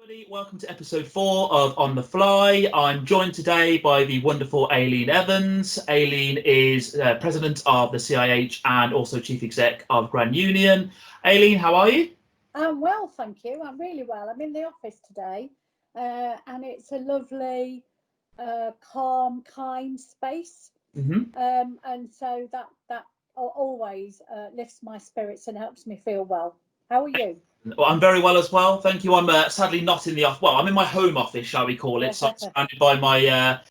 Everybody, welcome to episode 4 of On the Fly. I'm joined today by the wonderful Aileen Evans. Aileen is president of the CIH and also chief exec of Grand Union. Aileen, how are you? I'm well, thank you. I'm really well. I'm in the office today, and it's a lovely, calm, kind space. And so that always lifts my spirits and helps me feel well. How are you? Well, I'm very well as well, thank you. I'm sadly not in the office. Well, I'm in my home office, shall we call it? So I'm surrounded by my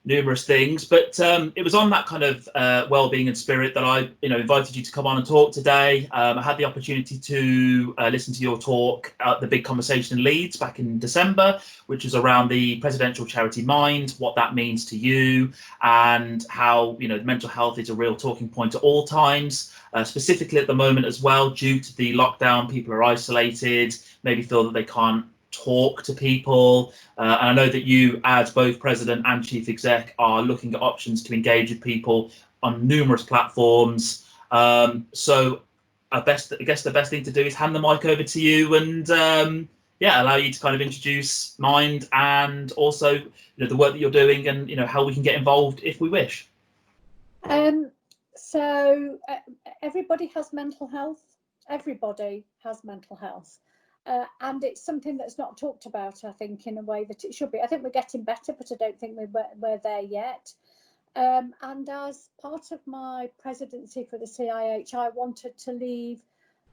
numerous things. But it was on that kind of well-being and spirit that I, invited you to come on and talk today. I had the opportunity to listen to your talk at the big conversation in Leeds back in December, which was around the presidential charity Mind, what that means to you, and how mental health is a real talking point at all times. Specifically at the moment as well, due to the lockdown, people are isolated, maybe feel that they can't talk to people. And I know that you, as both president and chief exec, are looking at options to engage with people on numerous platforms. So I guess the best thing to do is hand the mic over to you and allow you to kind of introduce Mind and also the work that you're doing and how we can get involved if we wish. So everybody has mental health. Everybody has mental health. And it's something that's not talked about, I think, in a way that it should be. I think we're getting better, but I don't think we're there yet. And as part of my presidency for the CIH, I wanted to leave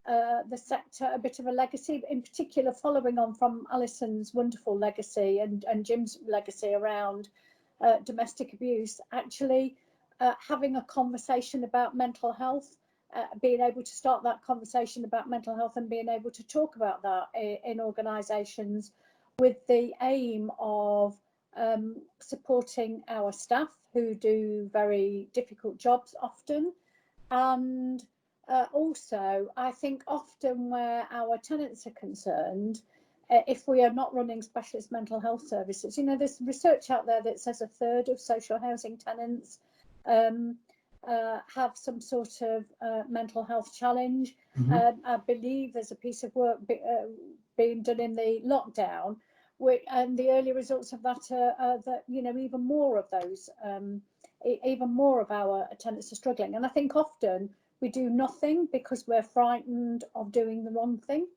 the sector a bit of a legacy, in particular following on from Alison's wonderful legacy and Jim's legacy around domestic abuse, actually having a conversation about mental health, being able to start that conversation about mental health and being able to talk about that in organisations with the aim of supporting our staff who do very difficult jobs often. And also, I think often where our tenants are concerned, if we are not running specialist mental health services, there's research out there that says a third of social housing tenants have some sort of mental health challenge. I believe there's a piece of work being done in the lockdown, and the early results of that are that even more of those, even more of our tenants are struggling. And I think often we do nothing because we're frightened of doing the wrong thing.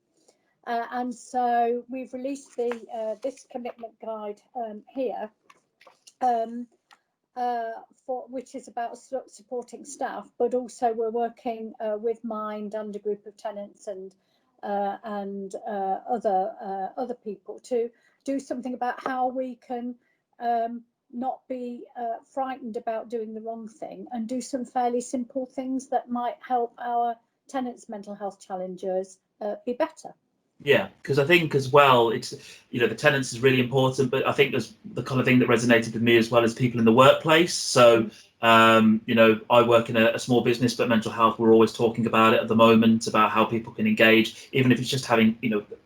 And so we've released this commitment guide here. Which is about supporting staff, but also we're working with Mind and a group of tenants and other people to do something about how we can not be frightened about doing the wrong thing and do some fairly simple things that might help our tenants' mental health challenges be better. Yeah, because I think as well, it's the tenants is really important, but I think there's the kind of thing that resonated with me as well as people in the workplace. So I work in a small business, but mental health, we're always talking about it at the moment, about how people can engage, even if it's just having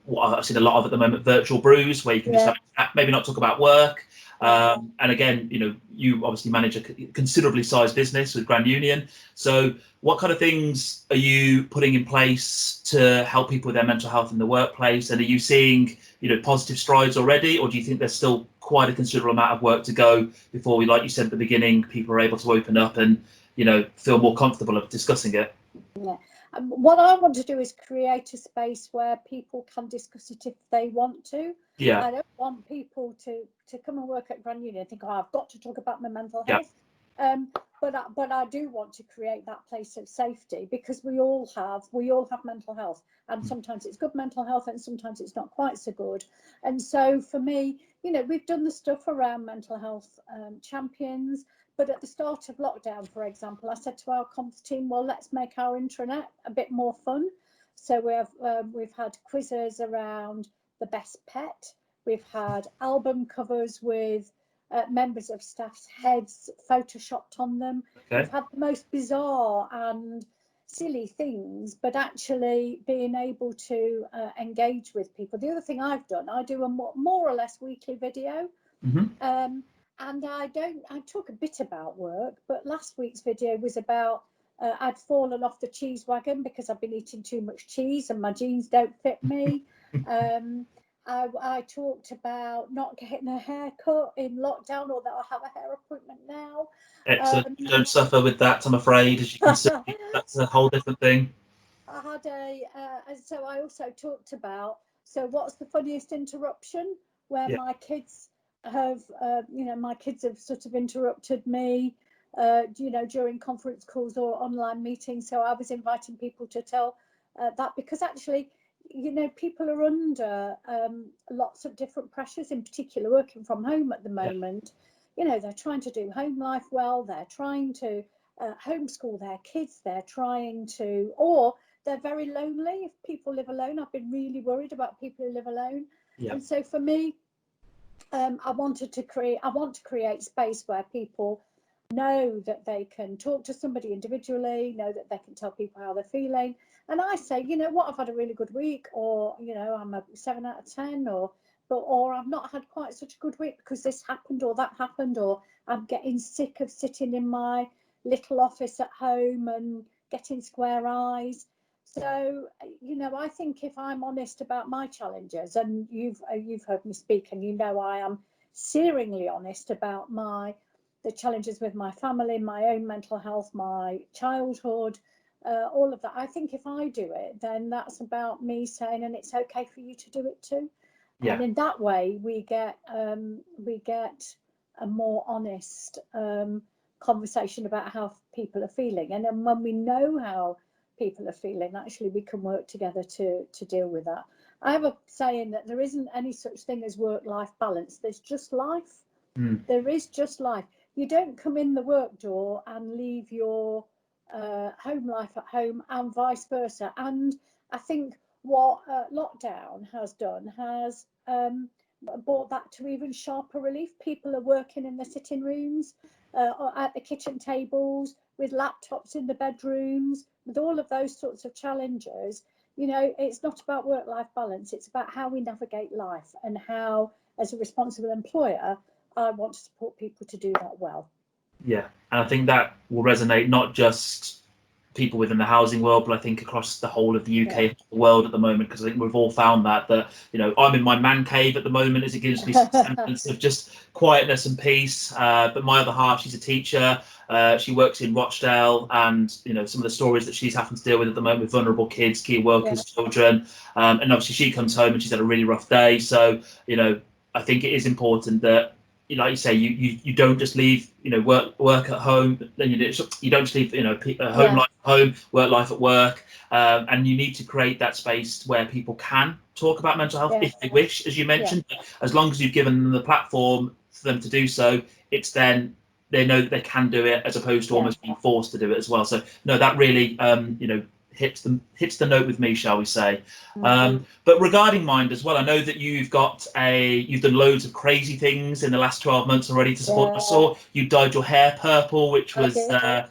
what I've seen a lot of at the moment, virtual brews, where you can just maybe not talk about work. And again, you obviously manage a considerably sized business with Grand Union. So what kind of things are you putting in place to help people with their mental health in the workplace? And are you seeing, positive strides already? Or do you think there's still quite a considerable amount of work to go before we, like you said at the beginning, people are able to open up and, feel more comfortable of discussing it? Yeah. What I want to do is create a space where people can discuss it if they want to. Yeah. I don't want people to come and work at Grand Union and think, I've got to talk about my mental health. But I do want to create that place of safety, because we all have mental health, and sometimes it's good mental health and sometimes it's not quite so good. And so for me, we've done the stuff around mental health champions. But at the start of lockdown, for example, I said to our comms team, well, let's make our intranet a bit more fun. So we've had quizzes around the best pet. We've had album covers with members of staff's heads photoshopped on them. Okay. We've had the most bizarre and silly things, but actually being able to engage with people. The other thing I've done, I do a more or less weekly video. And I talk a bit about work, but last week's video was about I'd fallen off the cheese wagon because I've been eating too much cheese and my jeans don't fit me. I talked about not getting a haircut in lockdown, although I have a hair appointment now. Excellent. You don't suffer with that, I'm afraid, as you can see. That's a whole different thing. I had and so I also talked about, so what's the funniest interruption, where Yeah. my kids have, my kids have sort of interrupted me, during conference calls or online meetings. So I was inviting people to tell that, because actually, people are under lots of different pressures, in particular working from home at the moment. They're trying to do home life well, they're trying to homeschool their kids, they're trying to, or they're very lonely. If people live alone, I've been really worried about people who live alone. Yeah. And so for me, I want to create space where people know that they can talk to somebody individually, know that they can tell people how they're feeling. And I say, I've had a really good week, or, I'm a 7 out of 10, or I've not had quite such a good week because this happened or that happened, or I'm getting sick of sitting in my little office at home and getting square eyes. So, I think if I'm honest about my challenges, and you've heard me speak, and I am searingly honest about the challenges with my family, my own mental health, my childhood, all of that. I think if I do it, then that's about me saying, and it's okay for you to do it too. Yeah. And in that way, we get a more honest conversation about how people are feeling. And then when we know how people are feeling, actually we can work together to deal with that. I have a saying that there isn't any such thing as work-life balance. There's just life. There is just life. You don't come in the work door and leave your home life at home, and vice versa. And I think what lockdown has done has brought that to even sharper relief. People are working in the sitting rooms, or at the kitchen tables, with laptops in the bedrooms, with all of those sorts of challenges. It's not about work-life balance. It's about how we navigate life, and how, as a responsible employer, I want to support people to do that well. Yeah, and I think that will resonate not just people within the housing world, but I think across the whole of the UK world at the moment, because I think we've all found that I'm in my man cave at the moment, as it gives me some semblance of just quietness and peace. But my other half, she's a teacher. She works in Rochdale, and some of the stories that she's having to deal with at the moment with vulnerable kids, key workers, children, and obviously she comes home and she's had a really rough day. So I think it is important that, like you say, you don't just leave work at home. Then you don't just leave home life at home, work life at work, and you need to create that space where people can talk about mental health if they wish, as you mentioned. As long as you've given them the platform for them to do so, it's then they know that they can do it, as opposed to almost being forced to do it as well. So no, that really hits the note with me, shall we say. But regarding Mind as well, I know that you've done loads of crazy things in the last 12 months already to support. I saw you dyed your hair purple, which was how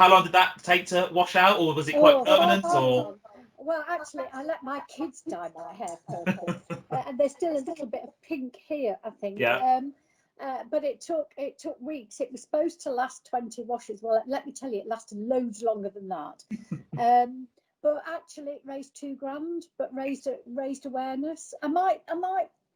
long did that take to wash out, or was it quite permanent? Or well, actually, I let my kids dye my hair purple, and there's still a little bit of pink here, I think. But it took weeks. It was supposed to last 20 washes. Well, let me tell you, it lasted loads longer than that. But actually, it raised £2,000, but raised awareness. I might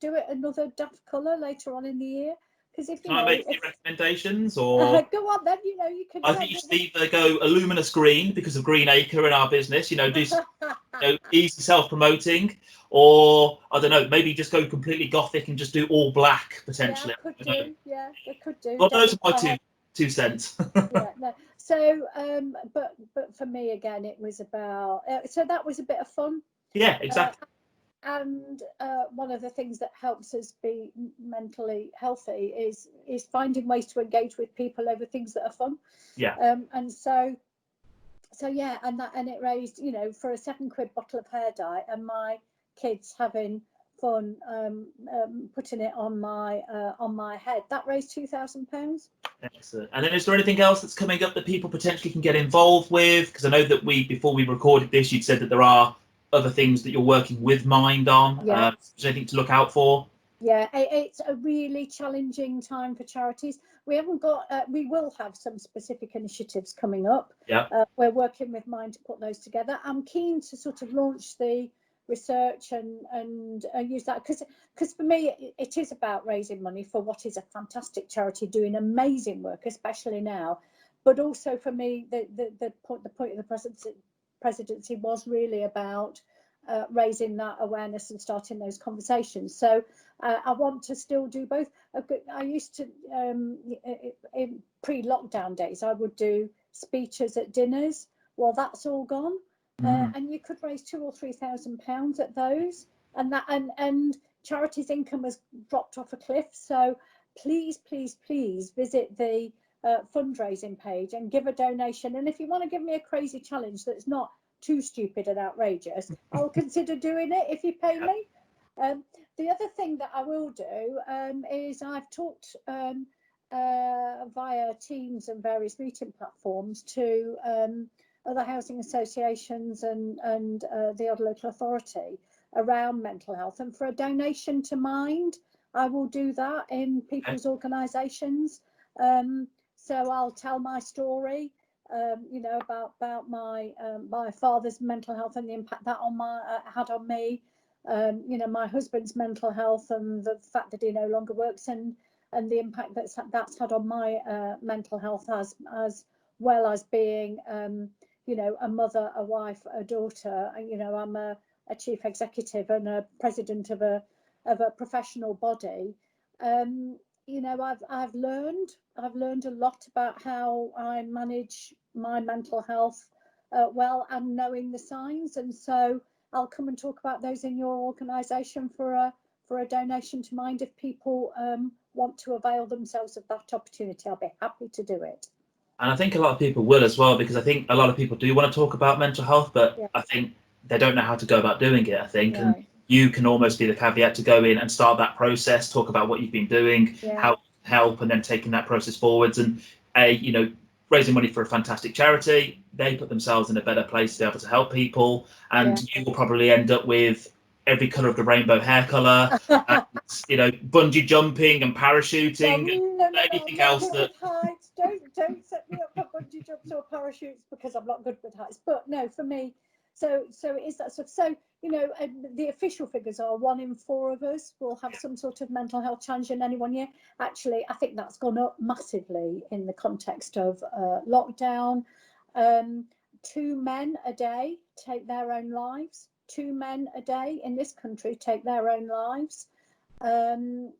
do it another daft colour later on in the year, because if can I make any recommendations? Or go on then. You can. I think you should either go a luminous green because of Green Acre in our business. Do some, easy self-promoting, or I don't know, maybe just go completely gothic and just do all black potentially. Yeah, they could do. Well, those are my two cents. No. So, but for me again, it was about. So that was a bit of fun. Yeah, exactly. And one of the things that helps us be mentally healthy is finding ways to engage with people over things that are fun. Yeah. And so yeah, and it raised, for a £7 bottle of hair dye, and my kids having fun putting it on my head, that raised £2,000. Excellent. And then is there anything else that's coming up that people potentially can get involved with? Because I know that before we recorded this, you'd said that there are other things that you're working with Mind on. Is there anything to look out for? Yeah, it's a really challenging time for charities. We haven't got. We will have some specific initiatives coming up. Yeah. We're working with Mind to put those together. I'm keen to sort of launch the research and use that, because for me it is about raising money for what is a fantastic charity doing amazing work, especially now. But also for me, the point of the presidency was really about raising that awareness and starting those conversations. So I want to still do both. I used to, in pre-lockdown days, I would do speeches at dinners. Well, that's all gone. And you could raise £2,000 or £3,000 at those, and charities' income has dropped off a cliff. So please visit the fundraising page and give a donation. And if you want to give me a crazy challenge that's not too stupid and outrageous, I'll consider doing it if you pay me. The other thing that I will do is I've talked via Teams and various meeting platforms to other housing associations and the other local authority around mental health, and for a donation to Mind, I will do that in people's organisations. So I'll tell my story, about my father's mental health and the impact that had on me. My husband's mental health and the fact that he no longer works, and the impact that's had on my mental health, as well as being a mother, a wife, a daughter. I'm a chief executive and a president of a professional body. I've learned a lot about how I manage my mental health well, and knowing the signs. And so I'll come and talk about those in your organisation for a donation to Mind. If people want to avail themselves of that opportunity, I'll be happy to do it. And I think a lot of people will as well, because I think a lot of people do want to talk about mental health, but I think they don't know how to go about doing it, I think. Right. And you can almost be the caveat to go in and start that process, talk about what you've been doing, how to help, and then taking that process forwards. And, raising money for a fantastic charity, they put themselves in a better place to be able to help people. And you will probably end up with every colour of the rainbow hair colour, and, bungee jumping and parachuting, and anything else that... Heights. Don't set me up for bungee jumps or parachutes, because I'm not good with heights. But no, for me, so it is that sort of, so the official figures are 1 in 4 of us will have some sort of mental health challenge in any one year. Actually, I think that's gone up massively in the context of lockdown. 2 men a day take their own lives. 2 men a day in this country take their own lives. And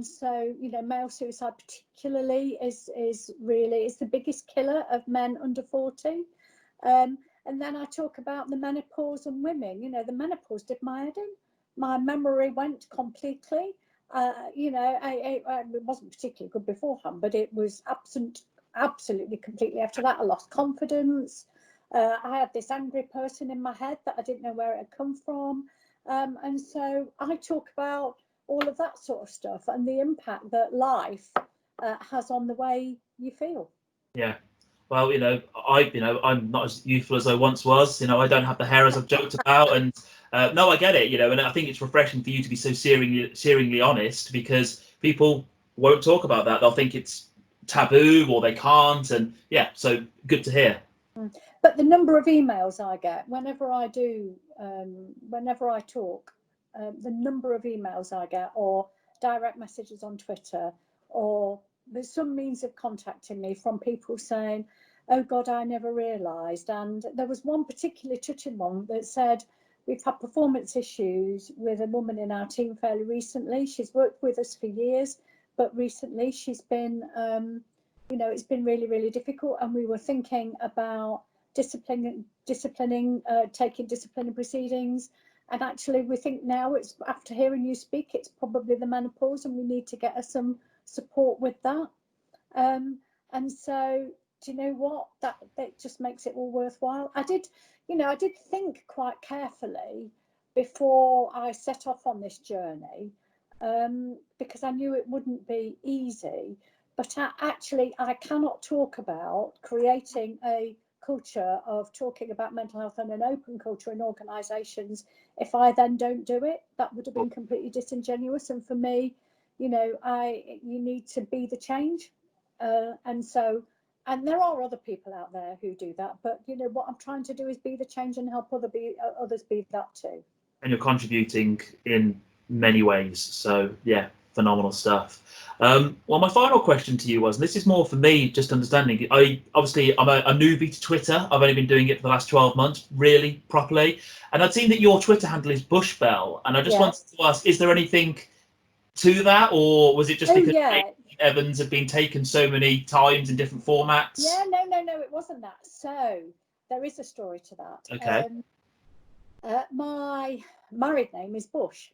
so, male suicide particularly is the biggest killer of men under 40. And then I talk about the menopause and women. The menopause did my head in. My memory went completely. It wasn't particularly good beforehand, but it was absolutely completely after that. I lost confidence. I had this angry person in my head that I didn't know where it had come from. And so I talk about all of that sort of stuff and the impact that life has on the way you feel. Yeah. Well, I'm not as youthful as I once was. I don't have the hair as I've joked about, and no, I get it. And I think it's refreshing for you to be so searingly honest, because people won't talk about that. They'll think it's taboo or they can't, and so good to hear. But the number of emails I get whenever I talk, the number of emails I get, or direct messages on Twitter, or there's some means of contacting me from people saying, oh God, I never realised. And there was one particularly touching one that said, we've had performance issues with a woman in our team fairly recently. She's worked with us for years, but recently she's been, it's been really, really difficult. And we were thinking about disciplining, taking disciplinary proceedings. And actually, we think now, it's after hearing you speak, it's probably the menopause, and we need to get her some support with that. And so, do you know what? That just makes it all worthwhile. I did think quite carefully before I set off on this journey, because I knew it wouldn't be easy. But I cannot talk about creating a culture of talking about mental health and an open culture in organisations if I then don't do it. That would have been completely disingenuous. And for me, you need to be the change. And there are other people out there who do that, but what I'm trying to do is be the change and help others be that too. and you're contributing in many ways. So yeah, phenomenal stuff. Well, my final question to you was, and this is more for me, just understanding. I'm a newbie to Twitter. I've only been doing it for the last 12 months, really properly. And I'd seen that your Twitter handle is Bushbell, and I just wanted to ask: is there anything to that, or was it just because Aileen Evans had been taken so many times in different formats? Yeah, no, it wasn't that. So there is a story to that. Okay. My married name is Bush,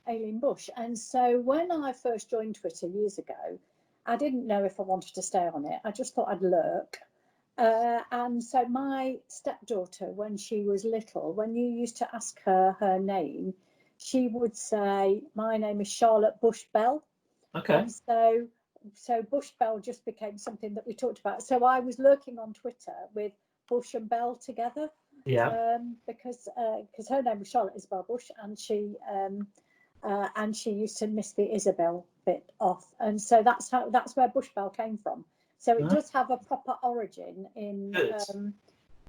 Aileen Bush. And so when I first joined Twitter years ago, I didn't know if I wanted to stay on it. I just thought I'd lurk. And so my stepdaughter, when she was little, when you used to ask her name, she would say, "My name is Charlotte Bush Bell." Okay. And so Bush Bell just became something that we talked about. So I was lurking on Twitter with Bush and Bell together. Yeah. Because her name was Charlotte Isabel Bush, and she used to miss the Isabel bit off, and so that's where Bush Bell came from. So it does have a proper origin in.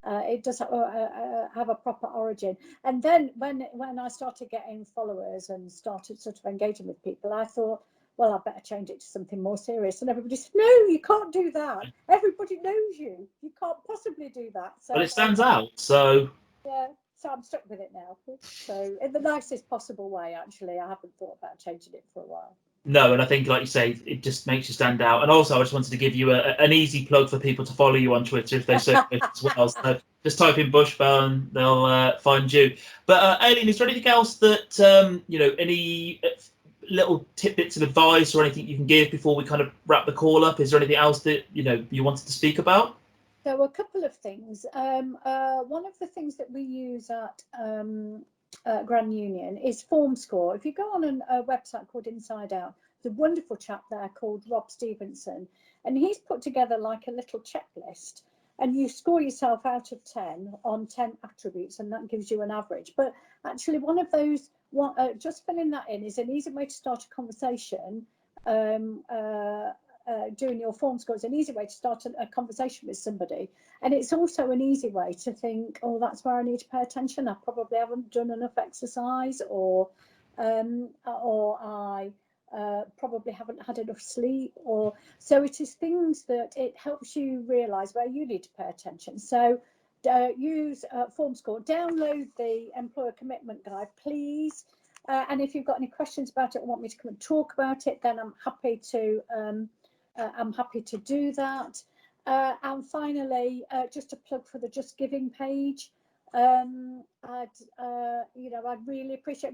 It does have a proper origin, and then when I started getting followers and started sort of engaging with people, I thought, well, I better change it to something more serious. And everybody said, no, you can't do that. Everybody knows you. You can't possibly do that. So, but it stands out. So yeah, so I'm stuck with it now. So in the nicest possible way, actually. I haven't thought about changing it for a while. No, and I think, like you say, it just makes you stand out. And also, I just wanted to give you an easy plug for people to follow you on Twitter if they so wish as well. So just type in Bushbell and they'll find you. But Aileen, is there anything else that any little tidbits of advice or anything you can give before we kind of wrap the call up? Is there anything else that you wanted to speak about? So a couple of things. One of the things that we use at Grand Union is form score. If you go on a website called Inside Out, there's a wonderful chap there called Rob Stevenson, and he's put together like a little checklist, and you score yourself out of 10 on 10 attributes, and that gives you an average. But actually one of those, just filling that in is an easy way to start a conversation. Doing your form score is an easy way to start a conversation with somebody, and it's also an easy way to think, oh, that's where I need to pay attention. I probably haven't done enough exercise, or I probably haven't had enough sleep, or so it is things that it helps you realize where you need to pay attention. So use form score, download the employer commitment guide, please. And if you've got any questions about it or want me to come and talk about it, then I'm happy to do that. And finally, just a plug for the Just Giving page. I'd really appreciate.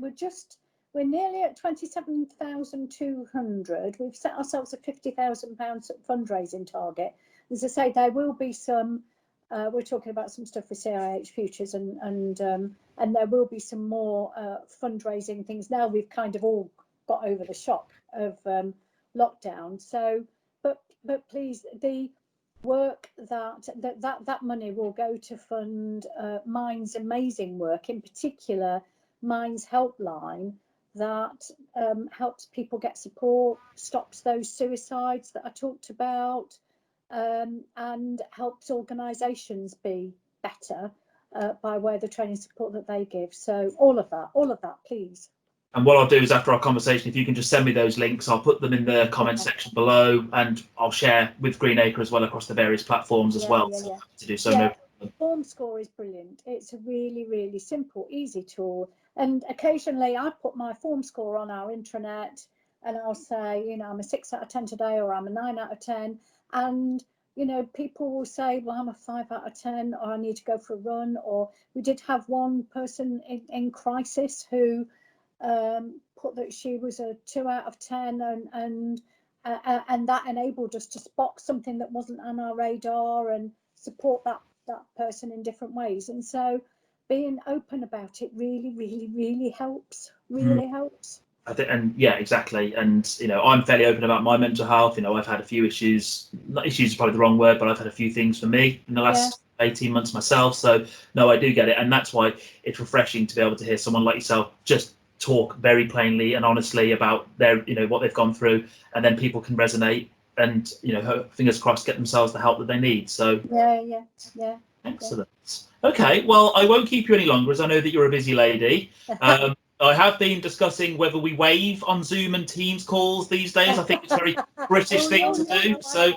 We're nearly at 27,200. We've set ourselves a £50,000 fundraising target. As I say, there will be some. We're talking about some stuff with CIH Futures, and there will be some more fundraising things. Now we've kind of all got over the shock of lockdown. So. But please, the work that money will go to fund Mind's amazing work, in particular Mind's helpline, that helps people get support, stops those suicides that I talked about, and helps organisations be better by way of the training support that they give. So all of that, please. And what I'll do is, after our conversation, if you can just send me those links, I'll put them in the comments section below, and I'll share with Greenacre as well across the various platforms as well. So to do so. No problem. Form score is brilliant. It's a really, really simple, easy tool. And occasionally I put my form score on our intranet, and I'll say, I'm a 6 out of 10 today, or I'm a 9 out of 10. And people will say, well, I'm a 5 out of 10, or I need to go for a run. Or we did have one person in crisis who put that she was a 2 out of 10, and that enabled us to spot something that wasn't on our radar and support that person in different ways. And so being open about it really, really, really helps. Helps. I think, and yeah, exactly. And I'm fairly open about my mental health. I've had a few issues. Not issues is probably the wrong word, but I've had a few things for me in the last 18 months myself. So no, I do get it, and that's why it's refreshing to be able to hear someone like yourself just talk very plainly and honestly about their what they've gone through, and then people can resonate and fingers crossed get themselves the help that they need. So yeah Excellent. Okay, well, I won't keep you any longer, as I know that you're a busy lady. I have been discussing whether we wave on Zoom and Teams calls these days. I think it's a very British thing to do. So,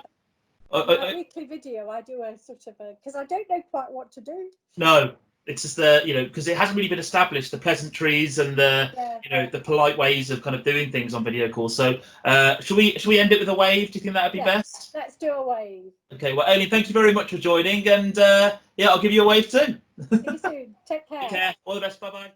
weekly video, I do a sort of because I don't know quite what to do. No, it's just because it hasn't really been established, the pleasantries and the polite ways of kind of doing things on video calls. So, should we end it with a wave? Do you think that would be best? Let's do a wave. Okay, well, Aileen, thank you very much for joining, and I'll give you a wave too. See you soon. Take care. Take care. All the best. Bye bye.